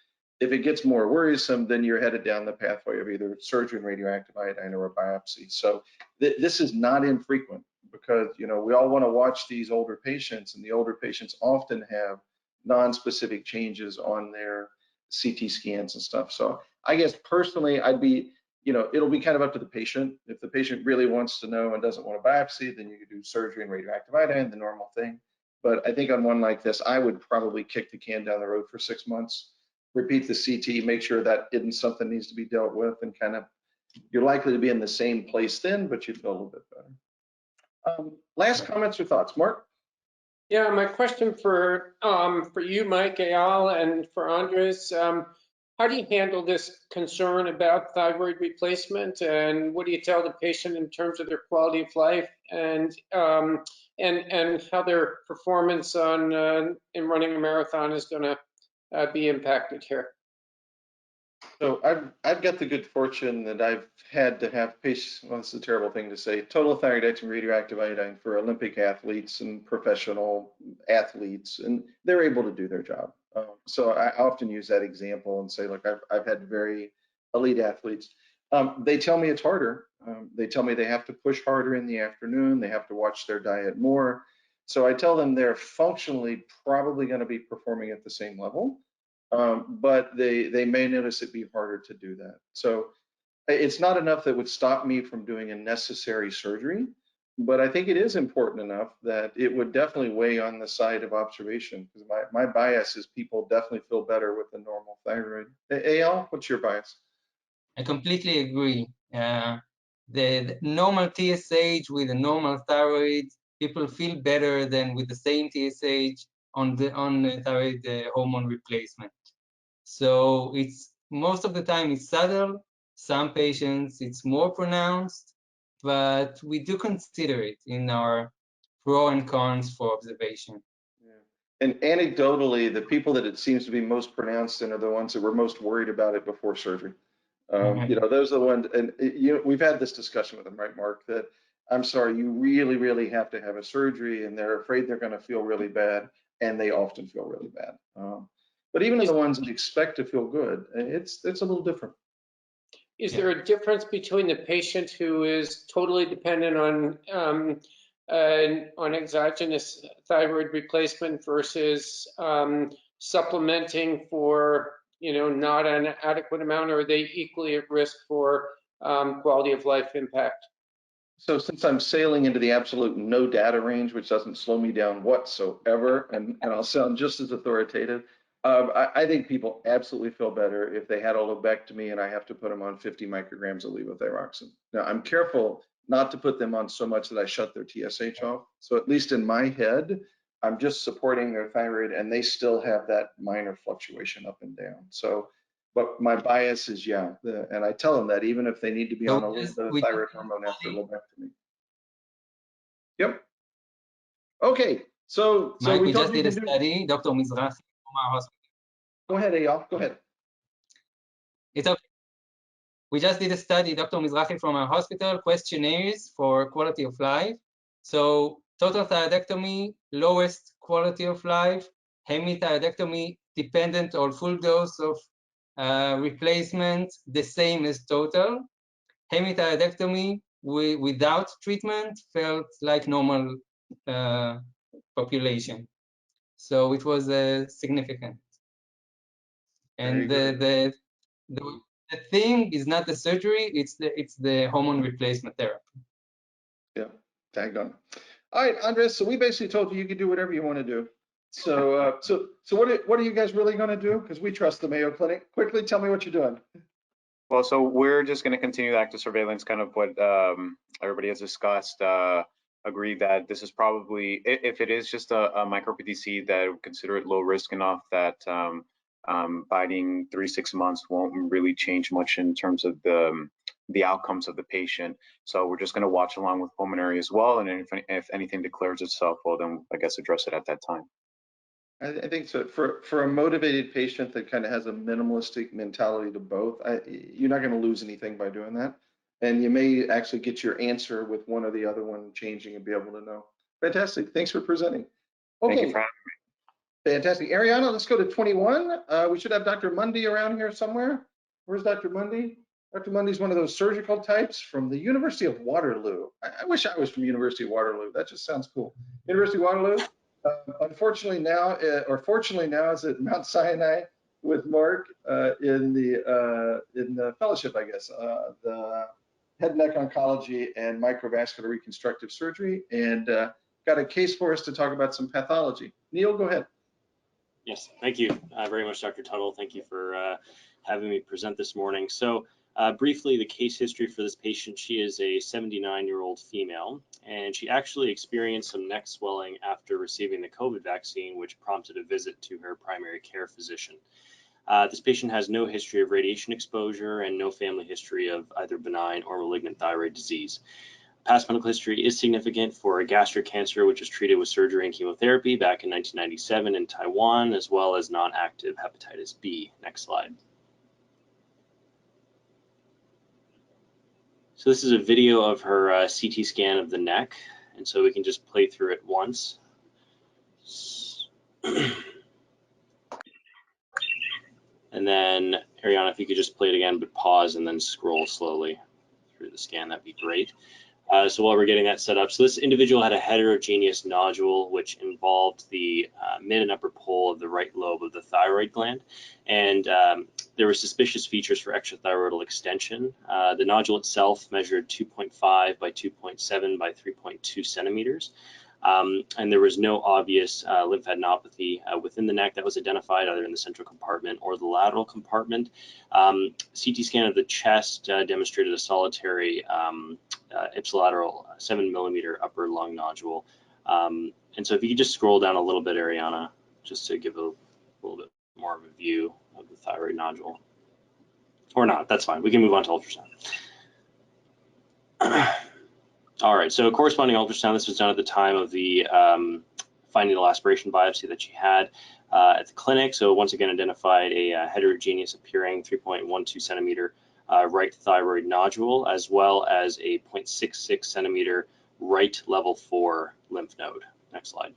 If it gets more worrisome, then you're headed down the pathway of either surgery and radioactive iodine or a biopsy. So this is not infrequent because, you know, we all want to watch these older patients, and the older patients often have non-specific changes on their CT scans and stuff. So I guess personally, I'd be, you know, it'll be kind of up to the patient. If the patient really wants to know and doesn't want a biopsy, then you could do surgery and radioactive iodine, the normal thing. But I think on one like this, I would probably kick the can down the road for 6 months, repeat the CT, make sure that isn't something that needs to be dealt with, and kind of, you're likely to be in the same place then, but you feel a little bit better. Last comments or thoughts, Mark? Yeah, my question for you, Mike, Eyal, and for Andres, how do you handle this concern about thyroid replacement, and what do you tell the patient in terms of their quality of life and how their performance on in running a marathon is going to be impacted here? So I've got the good fortune that I've had to have patients, well, it's a terrible thing to say, total thyroidectomy radioactive iodine for Olympic athletes and professional athletes, and they're able to do their job. So I often use that example and say, look, I've had very elite athletes. They tell me it's harder. They tell me they have to push harder in the afternoon. They have to watch their diet more. So I tell them they're functionally probably going to be performing at the same level. But they may notice it be harder to do that. So it's not enough that would stop me from doing a necessary surgery, but I think it is important enough that it would definitely weigh on the side of observation, because my bias is people definitely feel better with a normal thyroid. Eyal, what's your bias? I completely agree. The normal TSH with a normal thyroid, people feel better than with the same TSH on thyroid hormone replacement. So it's most of the time it's subtle. Some patients it's more pronounced, but we do consider it in our pro and cons for observation. Yeah. And anecdotally, the people that it seems to be most pronounced in are the ones that were most worried about it before surgery. You know, those are the ones, and you know, we've had this discussion with them, right, Mark, that I'm sorry, you really, really have to have a surgery, and they're afraid they're going to feel really bad, and they often feel really bad. But even in the ones that expect to feel good, it's a little different. Is there a difference between the patient who is totally dependent on exogenous thyroid replacement versus supplementing for, you know, not an adequate amount, or are they equally at risk for quality of life impact? So since I'm sailing into the absolute no data range, which doesn't slow me down whatsoever, and I'll sound just as authoritative, I think people absolutely feel better if they had a lobectomy and I have to put them on 50 micrograms of levothyroxine. Now, I'm careful not to put them on so much that I shut their TSH off. So at least in my head, I'm just supporting their thyroid, and they still have that minor fluctuation up and down. So, but my bias is, yeah, and I tell them that even if they need to be on a little bit of thyroid hormone after lobectomy. Yep. Okay. So Mike, we we just did a do. study, Dr. Mizrahi from our hospital. Go ahead, Eyal. Go ahead. It's okay. We just did a study, Dr. Mizrahi from our hospital, questionnaires for quality of life. So total thyroidectomy, lowest quality of life, hemithyroidectomy, dependent or full dose of replacement, the same as total. Hemithyroidectomy without treatment felt like normal population. So it was significant. And the thing is not the surgery, it's the hormone replacement therapy. Yeah, tagged on. All right, Andres, so we basically told you you could do whatever you want to do. So so what are you guys really going to do? Because we trust the Mayo Clinic. Quickly tell me what you're doing. Well, so we're just going to continue the active surveillance, kind of what everybody has discussed. Agreed that this is probably, if it is just a micro PTC, that would consider it low risk enough that biding 3-6 months won't really change much in terms of the outcomes of the patient. So we're just going to watch along with pulmonary as well, and if anything declares itself, well, then I guess address it at that time. I think so. For a motivated patient that kind of has a minimalistic mentality to both, you're not going to lose anything by doing that. And you may actually get your answer with one or the other one changing and be able to know. Fantastic. Thanks for presenting. Okay. Thank you for having me. Fantastic. Ariana, let's go to 21. We should have Dr. Mundi around here somewhere. Where's Dr. Mundi? Dr. Mundi's one of those surgical types from the University of Waterloo. I wish I was from University of Waterloo. That just sounds cool. University of Waterloo. Unfortunately now, or fortunately now, is at Mount Sinai with Mark in the fellowship, I guess, the head and neck oncology and microvascular reconstructive surgery, and got a case for us to talk about some pathology. Neil, go ahead. Yes, thank you very much, Dr. Tuttle. Thank you for having me present this morning. So briefly, the case history for this patient: she is a 79-year-old female, and she actually experienced some neck swelling after receiving the COVID vaccine, which prompted a visit to her primary care physician. This patient has no history of radiation exposure and no family history of either benign or malignant thyroid disease. Past medical history is significant for a gastric cancer, which was treated with surgery and chemotherapy back in 1997 in Taiwan, as well as non-active hepatitis B. Next slide. So this is a video of her CT scan of the neck, and so we can just play through it once. And then, Ariana, if you could just play it again, but pause and then scroll slowly through the scan, that'd be great. So while we're getting that set up, so this individual had a heterogeneous nodule, which involved the mid and upper pole of the right lobe of the thyroid gland. And there were suspicious features for extrathyroidal extension. The nodule itself measured 2.5 by 2.7 by 3.2 centimeters. And there was no obvious lymphadenopathy within the neck that was identified, either in the central compartment or the lateral compartment. CT scan of the chest demonstrated a solitary ipsilateral 7mm upper lung nodule. And so if you could just scroll down a little bit, Ariana, just to give a little bit more of a view of the thyroid nodule. Or not, that's fine. We can move on to ultrasound. All right, so corresponding ultrasound, this was done at the time of the finding the aspiration biopsy that she had at the clinic. So once again, identified a heterogeneous appearing 3.12 centimeter right thyroid nodule, as well as a 0.66 centimeter right level 4 lymph node. Next slide.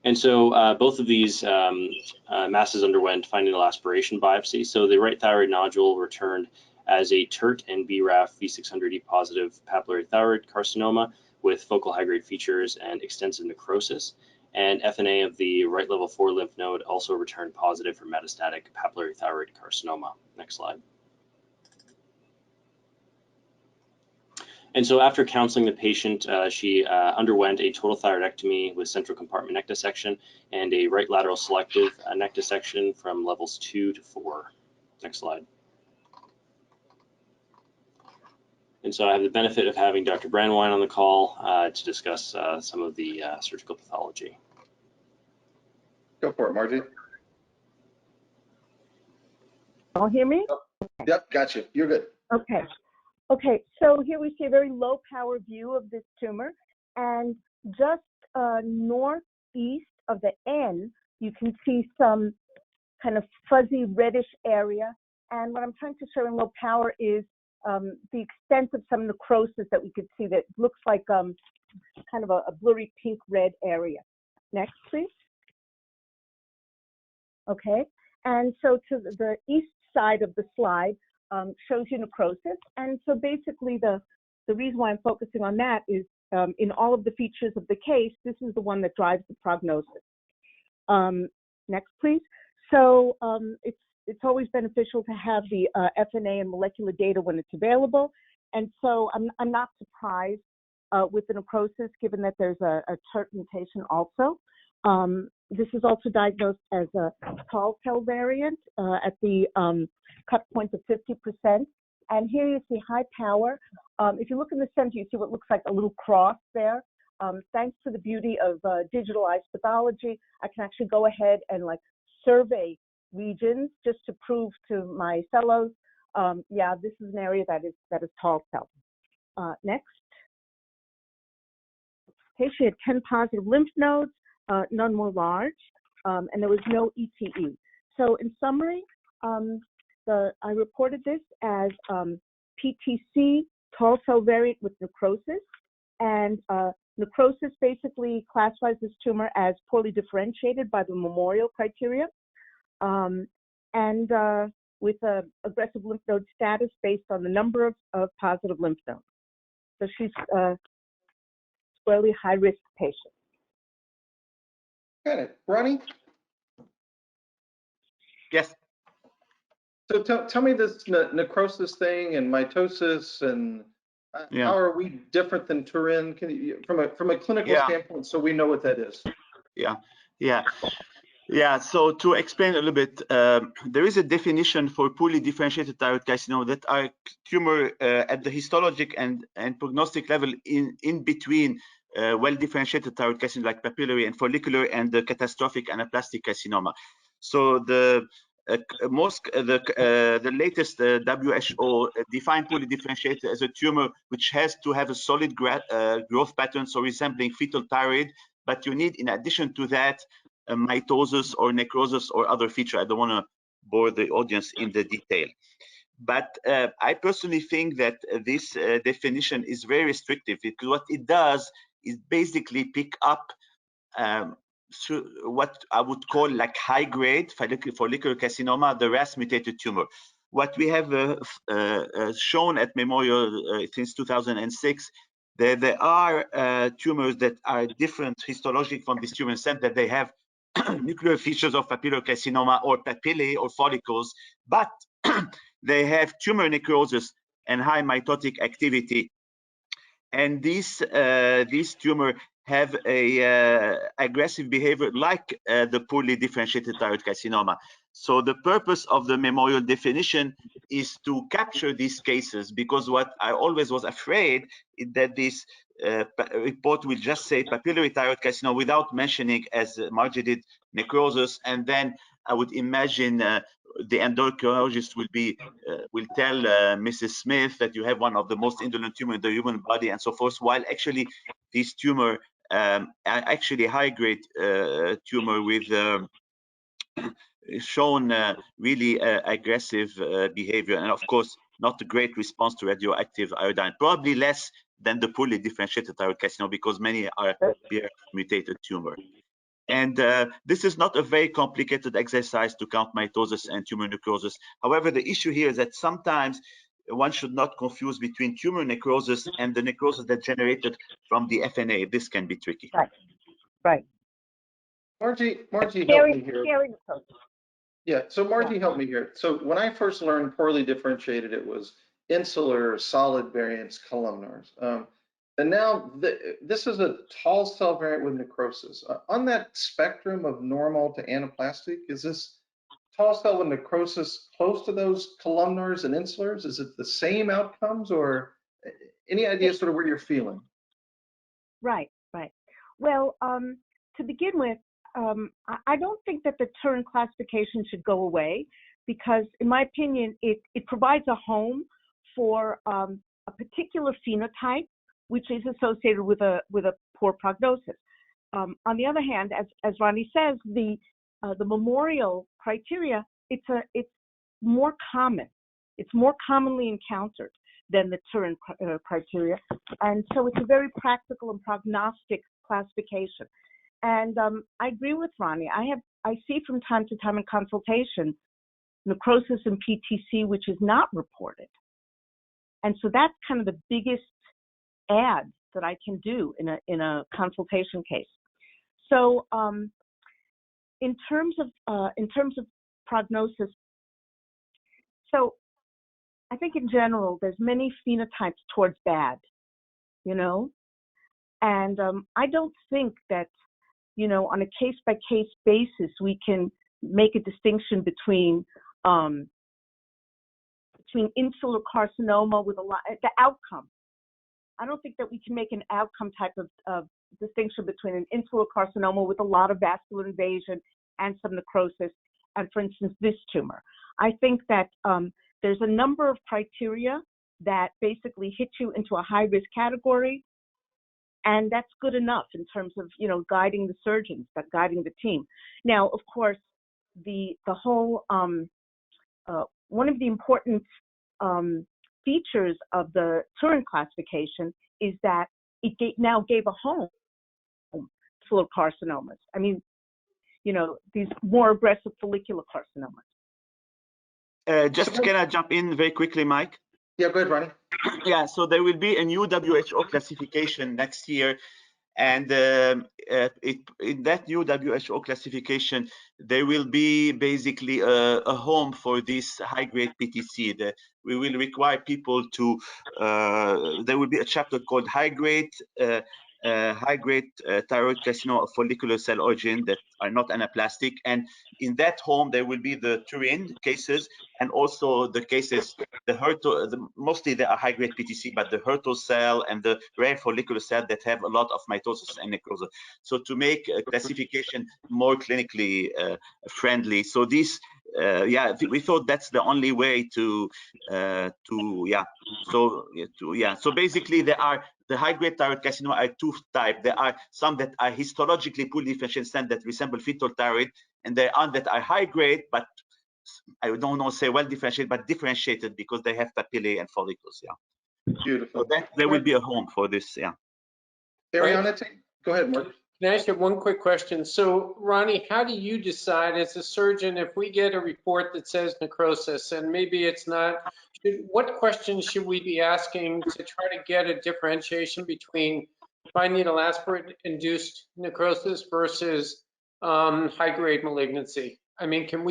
And so both of these masses underwent finding aspiration biopsy. So the right thyroid nodule returned as a TERT and BRAF V600E positive papillary thyroid carcinoma with focal high-grade features and extensive necrosis. And FNA of the right level 4 lymph node also returned positive for metastatic papillary thyroid carcinoma. Next slide. And so after counseling the patient, she underwent a total thyroidectomy with central compartment neck dissection and a right lateral selective neck dissection from levels 2 to 4. Next slide. And so I have the benefit of having Dr. Brandwein on the call to discuss some of the surgical pathology. Go for it, Margie. All hear me? Oh, yep, got you. You're good. Okay. Okay, so here we see a very low power view of this tumor, and just northeast of the N, you can see some kind of fuzzy reddish area. And what I'm trying to show in low power is the extent of some necrosis that we could see that looks like kind of a blurry pink red area. Next, please. Okay, and so to the east side of the slide shows you necrosis. And so basically the reason why I'm focusing on that is in all of the features of the case, this is the one that drives the prognosis. Next, please. So it's always beneficial to have the FNA and molecular data when it's available. And so I'm not surprised with the necrosis, given that there's a TERT mutation also. This is also diagnosed as a tall cell variant at the cut point of 50%. And here you see high power. If you look in the center, you see what looks like a little cross there. Thanks to the beauty of digitalized pathology, I can actually go ahead and like survey regions just to prove to my fellows, yeah, this is an area that is tall cell. Next. Okay, she had 10 positive lymph nodes, none were large, and there was no ETE. So in summary, I reported this as PTC, tall cell variant with necrosis, and necrosis basically classifies this tumor as poorly differentiated by the memorial criteria, and with aggressive lymph node status based on the number of positive lymph nodes. So she's squarely high-risk patient. Got it. Ronnie? Yes. So tell me this necrosis thing and mitosis, and Yeah. how are we different than Turin? Can you, from a clinical standpoint, so we know what that is? Yeah. So to explain a little bit, there is a definition for poorly differentiated thyroid carcinoma that are tumor at the histologic and prognostic level in between well-differentiated thyroid carcinoma like papillary and follicular and the catastrophic anaplastic carcinoma. So the latest WHO defined poorly differentiated as a tumor which has to have a solid growth pattern, so resembling fetal thyroid, but you need, in addition to that, mitosis or necrosis or other feature. I don't want to bore the audience in the detail. But I personally think that this definition is very restrictive, because what it does is basically pick up what I would call like high-grade follicular carcinoma, the RAS mutated tumor. What we have shown at Memorial since 2006, there are tumors that are different histologic from this tumor, in the sense that they have nuclear features of papillary carcinoma or papillae or follicles, but they have tumor necrosis and high mitotic activity. And these tumors have a aggressive behavior like the poorly differentiated thyroid carcinoma. So the purpose of the Memorial definition is to capture these cases, because what I always was afraid is that this report will just say papillary thyroid carcinoma without mentioning, as Margie did, necrosis, and then I would imagine the endocrinologist will tell Mrs. Smith that you have one of the most indolent tumor in the human body and so forth, while actually these tumor are actually high-grade tumor with shown really aggressive behavior, and of course not a great response to radioactive iodine, probably less than the poorly differentiated thyroid carcinoma because many are BRAF mutated tumor. And this is not a very complicated exercise to count mitosis and tumor necrosis. However, the issue here is that sometimes one should not confuse between tumor necrosis and the necrosis that generated from the FNA. This can be tricky. Right, right. Margie helped me here. Scary necrosis. Yeah, so Margie helped me here. So when I first learned poorly differentiated, it was insular, solid variants, columnars. And now this is a tall cell variant with necrosis. On that spectrum of normal to anaplastic, is this tall cell with necrosis close to those columnars and insulars? Is it the same outcomes, or any idea sort of where you're feeling? Right, right. Well, to begin with, I don't think that the Turin classification should go away because, in my opinion, it provides a home for a particular phenotype, which is associated with a poor prognosis. On the other hand, as Ronnie says, the memorial criteria, it's more common. It's more commonly encountered than the Turin criteria, and so it's a very practical and prognostic classification. And I agree with Ronnie. I see from time to time in consultation necrosis and PTC, which is not reported, and so that's kind of the biggest add that I can do in a consultation case. So in terms of prognosis, so I think in general there's many phenotypes towards bad, you know, and I don't think that, you know, on a case-by-case basis we can make a distinction between insular carcinoma with the outcome. I don't think that we can make an outcome type of distinction between an insular carcinoma with a lot of vascular invasion and some necrosis and, for instance, this tumor. I think that there's a number of criteria that basically hit you into a high-risk category, and that's good enough in terms of, you know, guiding the surgeons, guiding the team. Now, of course, the whole one of the important features of the Turin classification is that it now gave a home to carcinomas. I mean, you know, these more aggressive follicular carcinomas. Just can I jump in very quickly, Mike? Yeah, go ahead, Ronnie. Yeah, so there will be a new WHO classification next year. And in that new WHO classification, there will be basically a home for this high-grade PTC. We will require people to, there will be a chapter called high-grade thyroid carcinoma of follicular cell origin that are not anaplastic. And in that home, there will be the Turin cases and also the cases, mostly they are high-grade PTC, but the Hurtle cell and the rare follicular cell that have a lot of mitosis and necrosis. So to make a classification more clinically friendly. So this, we thought that's the only way So basically there are the high-grade thyroid carcinoma are two types. There are some that are histologically poorly differentiated that resemble fetal thyroid, and there are that are high-grade, but I don't know, say well differentiated, but differentiated because they have papillae and follicles. Yeah. Beautiful. So there will be a home for this. Yeah. Ariana, go ahead, Mark. Can I ask you one quick question? So, Ronnie, how do you decide as a surgeon if we get a report that says necrosis and maybe it's not? What questions should we be asking to try to get a differentiation between fine needle aspirate induced necrosis versus high-grade malignancy? I mean, can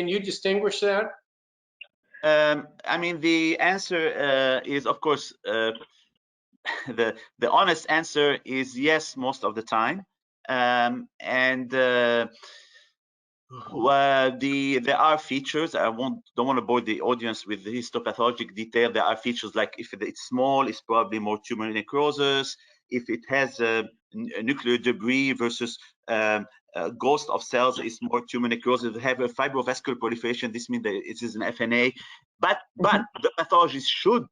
you distinguish that? I mean, the answer is, of course, the honest answer is yes most of the time. There are features. Don't want to bore the audience with the histopathologic detail. There are features like if it's small, it's probably more tumor necrosis. If it has nuclear debris versus ghost of cells is more tumor necrosis. If you have a fibrovascular proliferation, this means that it is an FNA. But the pathologist should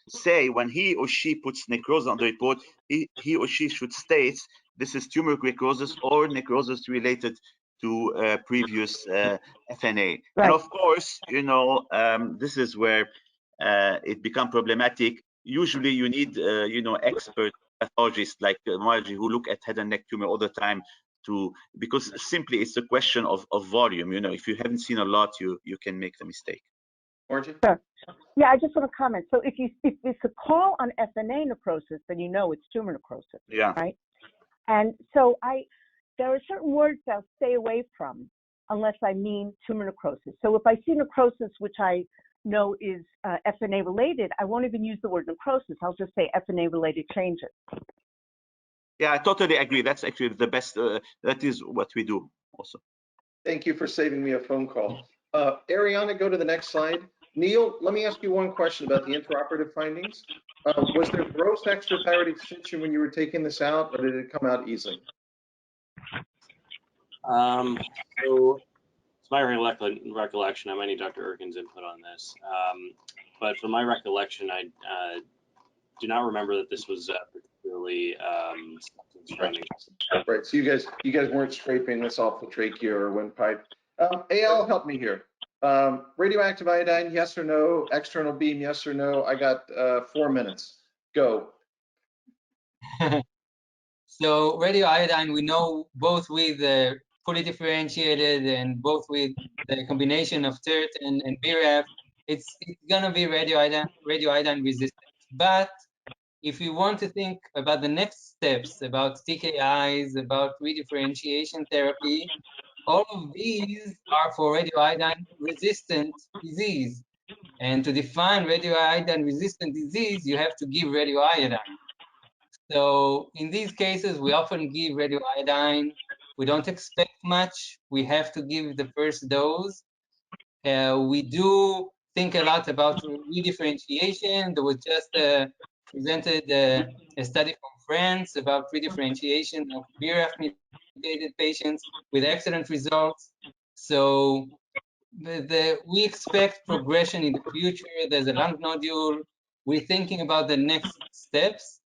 say, when he or she puts necrosis on the report, he or she should state this is tumor necrosis or necrosis related to previous FNA. Right. And of course, this is where it becomes problematic. Usually you need, expert pathologists like Margie who look at head and neck tumor all the time because simply it's a question of volume. If you haven't seen a lot, you can make the mistake. Margie? Sure. Yeah, I just want to comment. So if it's a call on FNA necrosis, then you know it's tumor necrosis. Yeah. Right. And so there are certain words I'll stay away from unless I mean tumor necrosis. So if I see necrosis, which I know is FNA related, I won't even use the word necrosis. I'll just say FNA related changes. Yeah, I totally agree. That's actually the best. That is what we do also. Thank you for saving me a phone call. Ariana, go to the next slide. Neil, let me ask you one question about the intraoperative findings. Was there gross extrathyroid extension when you were taking this out, or did it come out easily? So it's my recollection. I might need Dr. Urken's input on this. But from my recollection, I do not remember that this was particularly Right. So you guys weren't scraping this off the trachea or windpipe. Eyal, help me here. Radioactive iodine, yes or no? External beam, yes or no? I got 4 minutes. Go. So radioiodine, we know both with the fully differentiated and both with the combination of TERT and BRAF, it's gonna be radioiodine resistant. But if you want to think about the next steps, about TKIs, about redifferentiation therapy, all of these are for radioiodine resistant disease. And to define radioiodine resistant disease, you have to give radioiodine. So in these cases, we often give radioiodine. We don't expect much. We have to give the first dose. We do think a lot about redifferentiation. There was just presented a study from France about redifferentiation of BRAF mutated patients with excellent results. So we expect progression in the future. There's a lung nodule. We're thinking about the next steps.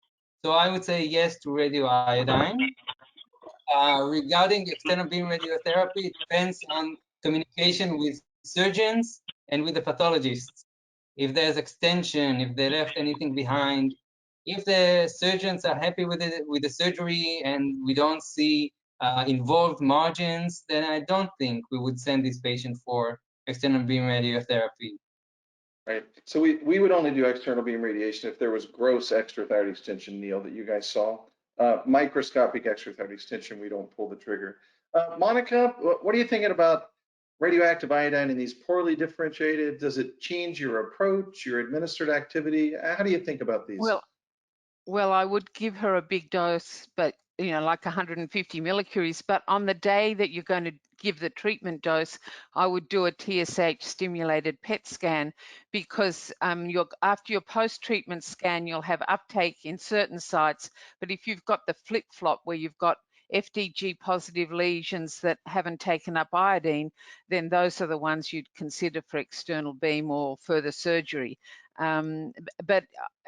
So I would say yes to radioiodine. Regarding external beam radiotherapy, it depends on communication with surgeons and with the pathologists. If there's extension, if they left anything behind, if the surgeons are happy with the surgery and we don't see involved margins, then I don't think we would send this patient for external beam radiotherapy. Right. So we would only do external beam radiation if there was gross extrathyroid extension, Neil, that you guys saw. Microscopic extrathyroid extension, we don't pull the trigger. Monica, what are you thinking about radioactive iodine in these poorly differentiated? Does it change your approach, your administered activity? How do you think about these? Well, I would give her a big dose, but like 150 millicuries. But on the day that you're going to give the treatment dose, I would do a TSH stimulated PET scan, because after your post-treatment scan, you'll have uptake in certain sites. But if you've got the flip-flop where you've got FDG positive lesions that haven't taken up iodine, then those are the ones you'd consider for external beam or further surgery. But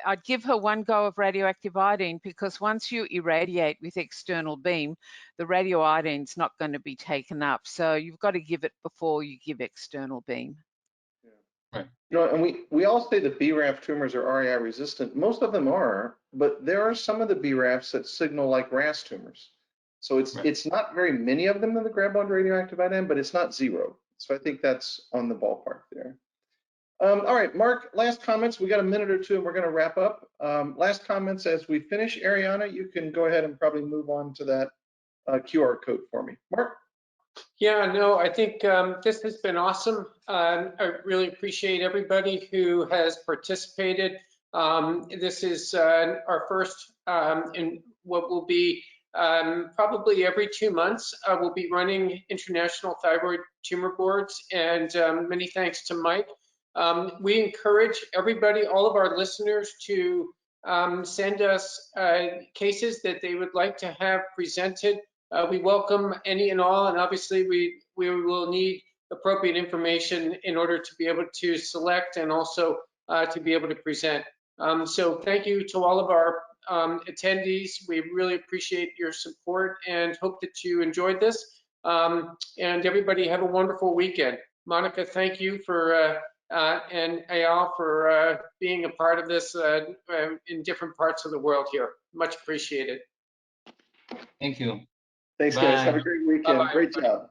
I'd give her one go of radioactive iodine, because once you irradiate with external beam, the radioiodine's not going to be taken up. So you've got to give it before you give external beam. Yeah. Right. And we all say that BRAF tumors are RAI resistant. Most of them are, but there are some of the BRAFs that signal like RAS tumors. So it's not very many of them that grab onto radioactive iodine, but it's not zero. So I think that's on the ballpark there. All right, Mark, last comments. We got a minute or two and we're going to wrap up. Last comments as we finish. Ariana, you can go ahead and probably move on to that QR code for me. Mark? Yeah, no, I think this has been awesome. I really appreciate everybody who has participated. This is our first in what will be probably every 2 months. We'll be running International Thyroid Tumor Boards, and many thanks to Mike. We encourage everybody, all of our listeners, to send us cases that they would like to have presented We welcome any and all, and obviously we will need appropriate information in order to be able to select and also to be able to present. So thank you to all of our attendees. We really appreciate your support and hope that you enjoyed this. And everybody have a wonderful weekend. Monica, thank you for and Eyal for being a part of this in different parts of the world here. Much appreciated. Thank you. Thanks, Bye. guys. Have a great weekend. Bye-bye, Great everybody. job.